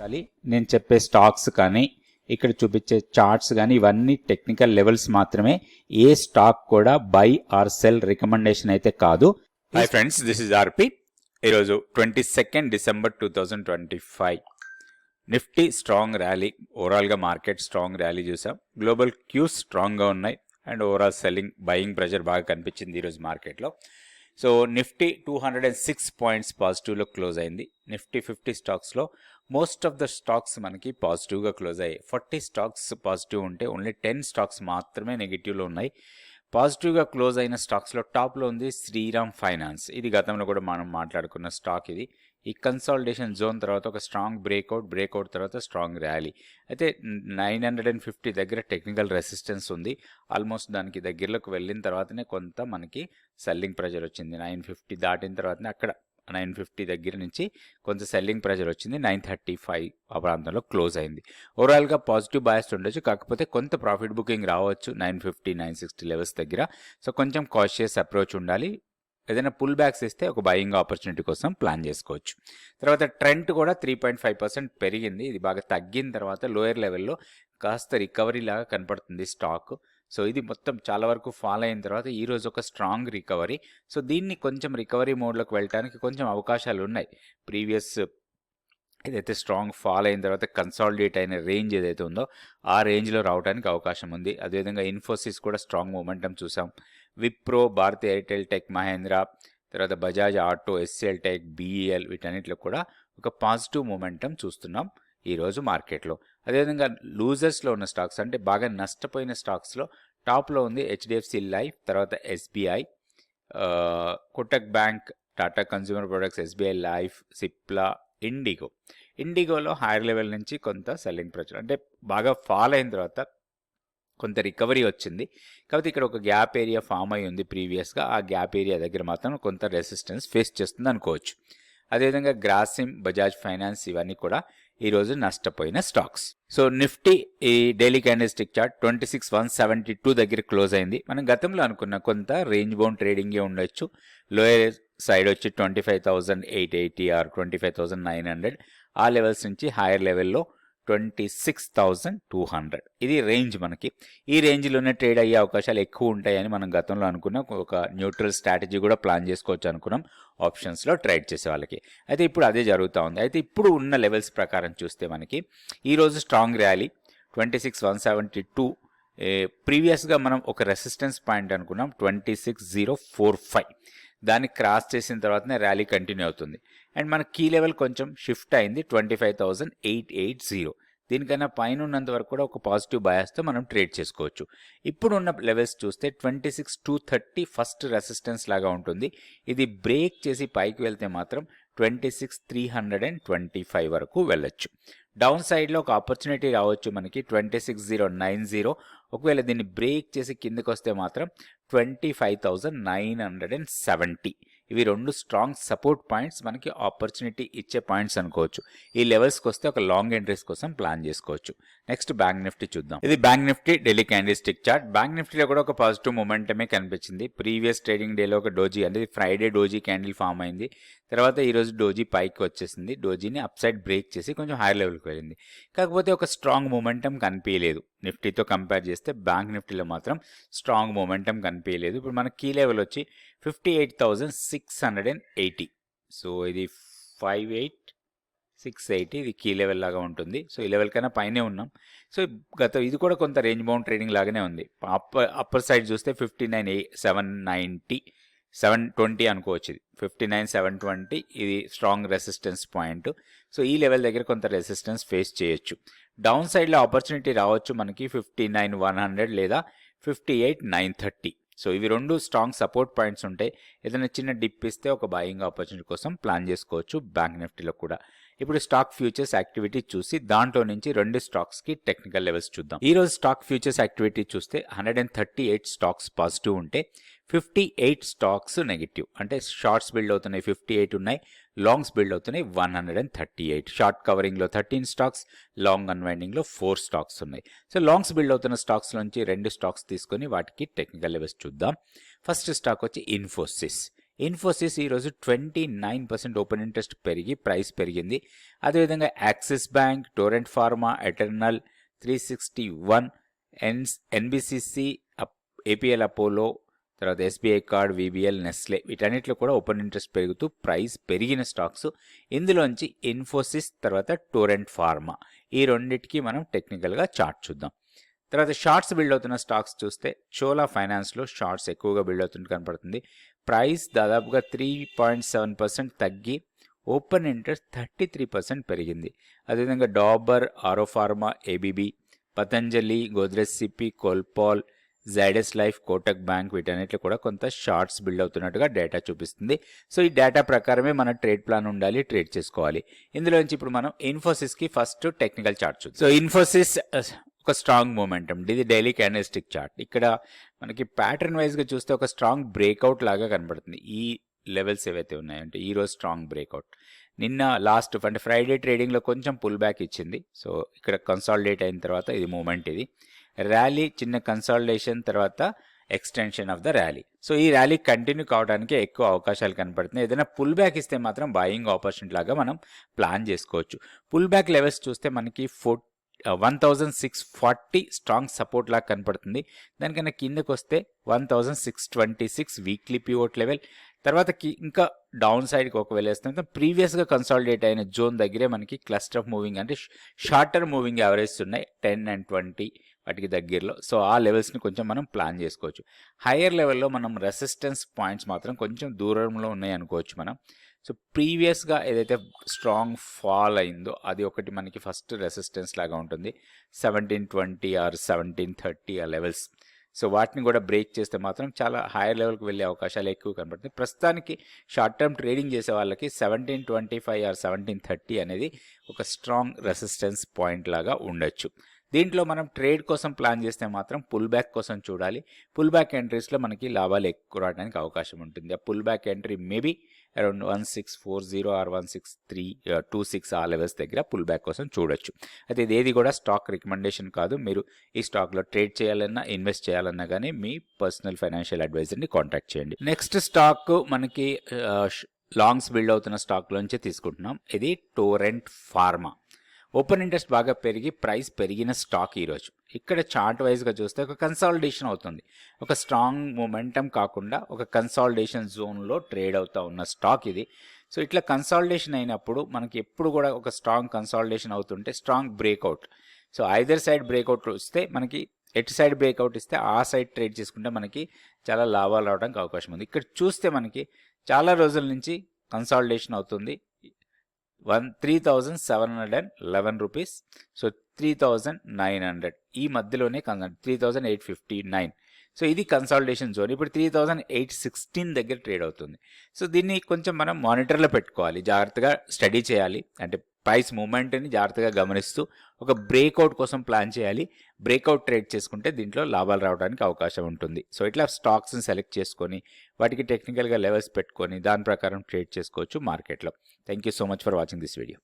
ఉండాలి. నేను చెప్పే స్టాక్స్ కానీ ఇక్కడ చూపించే చార్ట్స్ కానీ ఇవన్నీ టెక్నికల్ లెవెల్స్ మాత్రమే. ఏ స్టాక్ కూడా బై ఆర్ సెల్ రికమెండేషన్ అయితే కాదు. హాయ్ ఫ్రెండ్స్, దిస్ ఇస్ ఆర్పి. ఈరోజు 22 డిసెంబర్ 2025 నిఫ్టీ స్ట్రాంగ్ ర్యాలీ. ఓవరాల్గా మార్కెట్ స్ట్రాంగ్ ర్యాలీ చూసాం. గ్లోబల్ క్యూస్ స్ట్రాంగ్గా ఉన్నాయి and overall selling buying pressure బాగా కనిపించింది ఈరోజు మార్కెట్లో. సో నిఫ్టీ 206 పాయింట్స్ పాజిటివ్లో క్లోజ్ అయింది. నిఫ్టీ 50 స్టాక్స్లో మోస్ట్ ఆఫ్ ద స్టాక్స్ మనకి పాజిటివ్గా క్లోజ్ అయ్యాయి. 40 స్టాక్స్ పాజిటివ్ ఉంటే ఓన్లీ 10 స్టాక్స్ మాత్రమే నెగిటివ్లో ఉన్నాయి. పాజిటివ్గా క్లోజ్ అయిన స్టాక్స్లో టాప్లో ఉంది శ్రీరామ్ ఫైనాన్స్. ఇది గతంలో కూడా మనం మాట్లాడుకున్న స్టాక్. ఇది ఈ కన్సాలిడేషన్ జోన్ తర్వాత ఒక స్ట్రాంగ్ బ్రేక్అవుట్ తర్వాత స్ట్రాంగ్ ర్యాలీ. అయితే 950 దగ్గర టెక్నికల్ రెసిస్టెన్స్ ఉంది. ఆల్మోస్ట్ దానికి దగ్గరలోకి వెళ్ళిన తర్వాతనే కొంత మనకి సెల్లింగ్ ప్రెషర్ వచ్చింది. 950 దాటిన తర్వాతనే అక్కడ 950 దగ్గర నుంచి కొంత సెల్లింగ్ ప్రెషర్ వచ్చింది. 935 ఆ ప్రాంతంలో క్లోజ్ అయింది. ఓవరాల్గా పాజిటివ్ బయాస్ ఉండొచ్చు, కాకపోతే కొంత ప్రాఫిట్ బుకింగ్ రావచ్చు 950, 960 లెవెల్స్ దగ్గర. సో కొంచెం కాషియస్ అప్రోచ్ ఉండాలి. ఏదైనా పుల్ బ్యాక్స్ ఇస్తే ఒక బయింగ్ ఆపర్చునిటీ కోసం ప్లాన్ చేసుకోవచ్చు. తర్వాత ట్రెండ్ కూడా 3.5% పెరిగింది. ఇది బాగా తగ్గిన తర్వాత లోయర్ లెవెల్లో కాస్త రికవరీ లాగా కనపడుతుంది స్టాక్. సో ఇది మొత్తం చాలా వరకు ఫాల్ అయిన తర్వాత ఈరోజు ఒక స్ట్రాంగ్ రికవరీ. సో దీన్ని కొంచెం రికవరీ మోడ్లోకి వెళ్ళడానికి కొంచెం అవకాశాలు ఉన్నాయి. ప్రీవియస్ ఏదైతే స్ట్రాంగ్ ఫాల్ అయిన తర్వాత కన్సాలిడేట్ అయిన రేంజ్ ఏదైతే ఉందో ఆ రేంజ్లో రావడానికి అవకాశం ఉంది. అదేవిధంగా ఇన్ఫోసిస్ కూడా స్ట్రాంగ్ మూమెంటం చూసాం. విప్రో, భారతీ ఎయిర్టెల్, టెక్ మహేంద్ర, తర్వాత Bajaj auto, SL tech, BEL వీటన్నిటిలో కూడా ఒక పాజిటివ్ మూమెంటం చూస్తున్నాం ఈరోజు మార్కెట్లో. అదేవిధంగా లూజర్స్లో ఉన్న స్టాక్స్ అంటే బాగా నష్టపోయిన స్టాక్స్లో టాప్లో ఉంది హెచ్డిఎఫ్సి లైఫ్, తర్వాత SBI, Kotak bank, Tata consumer products, SBI life, Cipla, ఇండిగోలో హైయర్ లెవెల్ నుంచి కొంత సెల్లింగ్ ప్రెషర్ అంటే బాగా ఫాల్ అయిన తర్వాత కొంత రికవరీ వచ్చింది. కాబట్టి ఇక్కడ ఒక గ్యాప్ ఏరియా ఫామ్ అయి ఉంది ప్రీవియస్గా. ఆ గ్యాప్ ఏరియా దగ్గర మాత్రం కొంత రెసిస్టెన్స్ ఫేస్ చేస్తుంది అనుకోవచ్చు. అదేవిధంగా గ్రాసిమ్, బజాజ్ ఫైనాన్స్ ఇవన్నీ కూడా ఈరోజు నష్టపోయిన స్టాక్స్. సో నిఫ్టీ ఈ డైలీ క్యాండిల్స్టిక్ చార్ట్ 26,172 దగ్గర క్లోజ్ అయింది. మనం గతంలో అనుకున్న కొంత రేంజ్ బౌండ్ ట్రేడింగే ఉండొచ్చు. లోయర్ సైడ్ వచ్చి 25,880 ఆర్ 25,900 ఆ లెవెల్స్ నుంచి హైయర్ లెవెల్లో 26,200 ఇది రేంజ్. మనకి ఈ రేంజ్లోనే ట్రేడ్ అయ్యే అవకాశాలు ఎక్కువ ఉంటాయని మనం గతంలో అనుకున్నాం. ఒక న్యూట్రల్ స్ట్రాటజీ కూడా ప్లాన్ చేసుకోవచ్చు అనుకున్నాం ఆప్షన్స్లో ట్రేడ్ చేసే వాళ్ళకి. అయితే ఇప్పుడు అదే జరుగుతూ ఉంది. అయితే ఇప్పుడు ఉన్న లెవెల్స్ ప్రకారం చూస్తే మనకి ఈరోజు స్ట్రాంగ్ ర్యాలీ 26,172. ప్రీవియస్గా మనం ఒక రెసిస్టెన్స్ పాయింట్ అనుకున్నాం 26,045. దాన్ని క్రాస్ చేసిన తర్వాతనే ర్యాలీ కంటిన్యూ అవుతుంది. అండ్ మన కీ లెవెల్ కొంచెం షిఫ్ట్ అయింది 25,880. దీనికన్నా పైన ఉన్నంత వరకు కూడా ఒక పాజిటివ్ బయాస్తో మనం ట్రేడ్ చేసుకోవచ్చు. ఇప్పుడున్న లెవెల్స్ చూస్తే 26,230 ఫస్ట్ రెసిస్టెన్స్ లాగా ఉంటుంది. ఇది బ్రేక్ చేసి పైకి వెళ్తే మాత్రం 26,325 వరకు వెళ్ళొచ్చు. డౌన్ సైడ్లో ఒక ఆపర్చునిటీ రావచ్చు మనకి 26,090. ఒకవేళ దీన్ని బ్రేక్ చేసి కిందకి వస్తే మాత్రం 25,970. ఇవి రెండు స్ట్రాంగ్ సపోర్ట్ పాయింట్స్, మనకి ఆపర్చునిటీ ఇచ్చే పాయింట్స్ అనుకోవచ్చు. ఈ లెవెల్స్కి వస్తే ఒక లాంగ్ ఎంట్రీస్ కోసం ప్లాన్ చేసుకోవచ్చు. నెక్స్ట్ బ్యాంక్ నిఫ్టీ చూద్దాం. ఇది bank Nifty daily candlestick chart. Bank నిఫ్టీలో కూడా ఒక పాజిటివ్ మొమెంటమే కనిపించింది. ప్రీవియస్ ట్రేడింగ్ డేలో ఒక డోజీ అంటే ఫ్రైడే డోజీ క్యాండిల్ ఫామ్ అయింది. తర్వాత ఈరోజు డోజీ పైకి వచ్చేసింది. డోజీని అప్ సైడ్ బ్రేక్ చేసి కొంచెం హైయర్ లెవెల్కి వెళ్ళింది. కాకపోతే ఒక స్ట్రాంగ్ మొమెంటం కనిపించలేదు. నిఫ్టీతో కంపేర్ చేస్తే బ్యాంక్ నిఫ్టీలో మాత్రం స్ట్రాంగ్ మొమెంటం కనిపించలేదు. ఇప్పుడు మన కీ లెవెల్ వచ్చి 58,680. సో ఇది 58,680 ఇది కీ లెవెల్ లాగా ఉంటుంది. సో ఈ లెవెల్ కన్నా పైనే ఉన్నాం. సో ఇది కూడా కొంత రేంజ్ బౌండ్ ట్రేడింగ్ లాగానే ఉంది. అప్పర్ సైడ్ చూస్తే 59,790, 720 అనుకోవచ్చు. ఇది 59,720 ఇది స్ట్రాంగ్ రెసిస్టెన్స్ పాయింట్. సో ఈ లెవెల్ దగ్గర కొంత రెసిస్టెన్స్ ఫేస్ చేయొచ్చు. డౌన్ సైడ్లో ఆపర్చునిటీ రావచ్చు మనకి 59,100 లేదా 58,930. సో ఇవి రెండు స్ట్రాంగ్ సపోర్ట్ పాయింట్స్ ఉంటాయి. ఏదైనా చిన్న డిప్ ఇస్తే ఒక బయింగ్ ఆపర్చునిటీ కోసం ప్లాన్ చేసుకోవచ్చు బ్యాంక్ నిఫ్టీలో కూడా. ఇప్పుడు స్టాక్ ఫ్యూచర్స్ యాక్టివిటీ చూసి దాంట్లో నుంచి రెండు స్టాక్స్కి టెక్నికల్ లెవెల్స్ చూద్దాం. ఈరోజు స్టాక్ ఫ్యూచర్స్ యాక్టివిటీ చూస్తే 138 స్టాక్స్ పాజిటివ్ ఉంటే 58 స్టాక్స్ నెగిటివ్. అంటే షార్ట్స్ బిల్డ్ అవుతున్నాయి 58 ఉన్నాయి, లాంగ్స్ బిల్డ్ అవుతున్నాయి 138. షార్ట్ కవరింగ్లో 13 స్టాక్స్, లాంగ్ అన్వైండింగ్లో 4 స్టాక్స్ ఉన్నాయి. సో లాంగ్స్ బిల్డ్ అవుతున్న స్టాక్స్ నుంచి రెండు స్టాక్స్ తీసుకొని వాటికి టెక్నికల్ లెవెల్స్ చూద్దాం. ఫస్ట్ స్టాక్ వచ్చి ఇన్ఫోసిస్. ఇన్ఫోసిస్ ఈరోజు 29% ఓపెన్ ఇంట్రెస్ట్ పెరిగి ప్రైస్ పెరిగింది. అదేవిధంగా axis bank, torrent pharma, eternal, 361, NBCC, APL Apollo, తర్వాత ఎస్బీఐ కార్డ్, విబిఎల్, నెస్లే వీటన్నిటిలో కూడా ఓపెన్ ఇంట్రెస్ట్ పెరుగుతూ ప్రైస్ పెరిగిన స్టాక్స్. ఇందులోంచి ఇన్ఫోసిస్ తర్వాత టోరెంట్ ఫార్మా ఈ రెండింటికి మనం టెక్నికల్గా చార్ట్ చూద్దాం. తర్వాత షార్ట్స్ బిల్డ్ అవుతున్న స్టాక్స్ చూస్తే చోలా ఫైనాన్స్లో షార్ట్స్ ఎక్కువగా బిల్డ్ అవుతున్నట్టు కనపడుతుంది. ప్రైస్ దాదాపుగా 3.7% తగ్గి ఓపెన్ ఇంట్రెస్ట్ 33% పెరిగింది. అదేవిధంగా Dabur, Auro pharma, ABB, Patanjali, Godrej CP, Colpal, Zydus life, Kotak bank వీటన్నిటిలో కూడా కొంత షార్ట్స్ బిల్డ్ అవుతున్నట్టుగా డేటా చూపిస్తుంది. సో ఈ డేటా ప్రకారమే మన ట్రేడ్ ప్లాన్ ఉండాలి, ట్రేడ్ చేసుకోవాలి. ఇందులోంచి ఇప్పుడు మనం ఇన్ఫోసిస్కి ఫస్ట్ టెక్నికల్ చార్ట్ చూద్దాం. సో ఇన్ఫోసిస్ ఒక స్ట్రాంగ్ మూమెంటం, ఇది డైలీ క్యాండిల్స్టిక్ చార్ట్. ఇక్కడ మనకి ప్యాటర్న్ వైజ్గా చూస్తే ఒక స్ట్రాంగ్ బ్రేక్అవుట్ లాగా కనబడుతుంది. ఈ లెవెల్స్ ఏవైతే ఉన్నాయంటే ఈరోజు స్ట్రాంగ్ బ్రేక్అవుట్. నిన్న లాస్ట్ అంటే ఫ్రైడే ట్రేడింగ్లో కొంచెం పుల్ బ్యాక్ ఇచ్చింది. సో ఇక్కడ కన్సాలిడేట్ అయిన తర్వాత ఇది మూమెంట్, ఇది ర్యాలీ, చిన్న కన్సాలిడేషన్ తర్వాత extension of the rally. So ఈ ర్యాలీ కంటిన్యూ కావడానికి ఎక్కువ అవకాశాలు కనపడుతున్నాయి. ఏదైనా పుల్ బ్యాక్ ఇస్తే మాత్రం బయింగ్ ఆపర్చునిటీ లాగా మనం ప్లాన్ చేసుకోవచ్చు. పుల్ బ్యాక్ లెవెల్స్ చూస్తే మనకి 1640 స్ట్రాంగ్ సపోర్ట్ లాగా కనపడుతుంది. దానికన్నా కిందకు వస్తే 1626 వీక్లీ పివోట్ లెవెల్. తర్వాత ఇంకా డౌన్ సైడ్కి ఒకవేళ వేస్తే ప్రీవియస్గా కన్సాలిడేట్ అయిన జోన్ దగ్గరే మనకి క్లస్టర్ ఆఫ్ మూవింగ్ అంటే షార్టర్ మూవింగ్ యావరేజ్ ఉన్నాయి 10 and 20 వాటికి దగ్గరలో. సో ఆ లెవెల్స్ని కొంచెం మనం ప్లాన్ చేసుకోవచ్చు. హయ్యర్ లెవెల్లో మనం రెసిస్టెన్స్ పాయింట్స్ మాత్రం కొంచెం దూరంలో ఉన్నాయి అనుకోవచ్చు మనం. సో ప్రీవియస్గా ఏదైతే స్ట్రాంగ్ ఫాల్ అయిందో అది ఒకటి మనకి ఫస్ట్ రెసిస్టెన్స్ లాగా ఉంటుంది, 1720 or 1730 ఆ లెవెల్స్. సో వాటిని కూడా బ్రేక్ చేస్తే మాత్రం చాలా హైయర్ లెవెల్కి వెళ్ళే అవకాశాలు ఎక్కువ కనబడుతుంది. ప్రస్తుతానికి షార్ట్ టర్మ్ ట్రేడింగ్ చేసే వాళ్ళకి 1725 or 1730 అనేది ఒక స్ట్రాంగ్ రెసిస్టెన్స్ పాయింట్ లాగా ఉండొచ్చు. దీంట్లో మనం ట్రేడ్ కోసం ప్లాన్ చేస్తే మాత్రం పుల్ బ్యాక్ కోసం చూడాలి. పుల్ బ్యాక్ ఎంట్రీస్లో మనకి లాభాలు ఎక్కువ రావడానికి అవకాశం ఉంటుంది. ఆ pull back entry maybe around 1640 or 1626 ఆ లెవెల్స్ దగ్గర పుల్ బ్యాక్ కోసం చూడొచ్చు. అయితే ఇదేది కూడా స్టాక్ రికమెండేషన్ కాదు. మీరు ఈ స్టాక్లో ట్రేడ్ చేయాలన్నా ఇన్వెస్ట్ చేయాలన్నా కానీ మీ పర్సనల్ ఫైనాన్షియల్ అడ్వైజర్ని కాంటాక్ట్ చేయండి. నెక్స్ట్ స్టాక్ మనకి లాంగ్స్ బిల్డ్ అవుతున్న స్టాక్లోంచి తీసుకుంటున్నాం. ఇది టోరెంట్ ఫార్మా. ఓపెన్ ఇంట్రెస్ట్ బాగా పెరిగి ప్రైస్ పెరిగిన స్టాక్ ఈరోజు. ఇక్కడ చార్ట్ వైజ్గా చూస్తే ఒక కన్సాలిడేషన్ అవుతుంది. ఒక స్ట్రాంగ్ మొమెంటం కాకుండా ఒక కన్సాలిడేషన్ జోన్లో ట్రేడ్ అవుతూ ఉన్న స్టాక్ ఇది. సో ఇట్లా కన్సాలిడేషన్ అయినప్పుడు మనకి ఎప్పుడు కూడా ఒక స్ట్రాంగ్ కన్సాలిడేషన్ అవుతుంటే strong breakout. So either side breakout వస్తే మనకి ఎటు సైడ్ బ్రేక్అవుట్ ఇస్తే ఆ సైడ్ ట్రేడ్ చేసుకుంటే మనకి చాలా లాభాలు రావడానికి అవకాశం ఉంది. ఇక్కడ చూస్తే మనకి చాలా రోజుల నుంచి కన్సాలిడేషన్ అవుతుంది. 3711 రూపీస్. సో 3900 ఈ మధ్యలోనే 3859. సో ఇది కన్సాలిడేషన్ జోన్. ఇప్పుడు 3816 దగ్గర ట్రేడ్ అవుతుంది. సో దీన్ని కొంచెం మనం మానిటర్లో పెట్టుకోవాలి, జాగ్రత్తగా స్టడీ చేయాలి. అంటే ప్రైస్ మూమెంట్ని జాగ్రత్తగా గమనిస్తూ ఒక బ్రేక్అవుట్ కోసం ప్లాన్ చేయాలి. బ్రేక్అవుట్ ట్రేడ్ చేసుకుంటే దీంట్లో లాభాలు రావడానికి అవకాశం ఉంటుంది. సో ఇట్లా స్టాక్స్ని సెలెక్ట్ చేసుకొని వాటికి టెక్నికల్గా లెవెల్స్ పెట్టుకొని దాని ప్రకారం ట్రేడ్ చేసుకోవచ్చు మార్కెట్లో. Thank you so much for watching this video.